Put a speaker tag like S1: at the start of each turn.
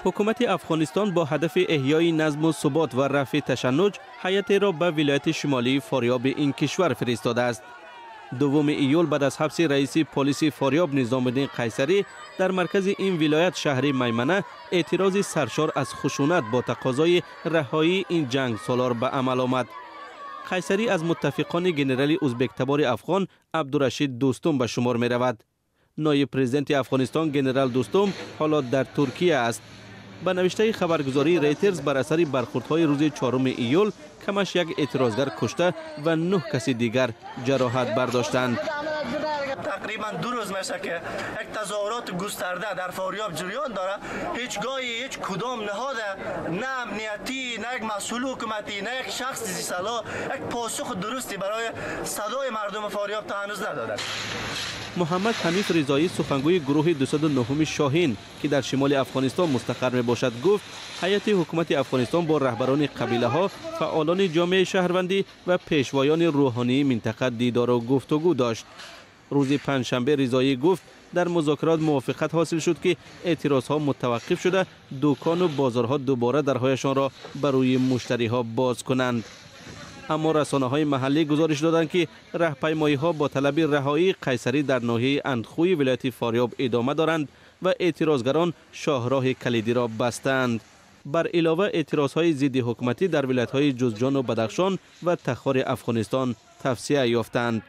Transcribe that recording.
S1: حکومت افغانستان با هدف احیای نظم و ثبات و رفع تشنج هیئتی را به ولایت شمالی فاریاب این کشور فرستاده است. دوم ایول بعد از حبس رئیس پلیس فاریاب نظام الدین قیصری در مرکز این ولایت شهر میمنه اعتراض سرشار از خشونت با تقاضای رهایی این جنگ سالار به عمل آمد. قیصری از متفقان ژنرال ازبک تبار افغان عبدالرشید دوستم به شمار می رود. نایب پرزیدنت افغانستان ژنرال دوستم حالا در ترکیه است. به نوشته خبرگزاری ریترز بر اثر برخوردهای روز 4 ایول کمش یک اعتراضگر کشته و 9 کسی دیگر جراحت برداشتند.
S2: تقریبا 2 روز میشه که یک تظاهرات گسترده در فاریاب جریان داره. هیچ کدام نهاد نه امنیتی نه یک مسئول حکومتی نه یک شخص زیرسلا یک پاسخ درستی برای صدای مردم فاریاب تا هنوز ندادند.
S1: محمد حنیف رضایی سخنگوی گروه 209 شاهین که در شمال افغانستان مستقر می باشد گفت هیئت حکومت افغانستان با رهبران قبیله ها، فعالان جامعه شهروندی و پیشوایان روحانی منطقه دیدار و گفتگو داشت. روز پنجشنبه رضایی گفت در مذاکرات موافقت حاصل شد که اعتراض ها متوقف شده دکان و بازارها دوباره درهایشان را برای مشتری ها باز کنند. اما رسانه های محلی گزارش دادند که راهپیمایی ها با طلب رهایی قیصری در ناحیه اندخوی ولایت فاریاب ادامه دارند و اعتراضگران شاهراه کلیدی را بستند. بر علاوه اعتراض های ضد حکومتی در ولایت های جوزجان و بدخشان و تخار افغانستان توسعه یافتند.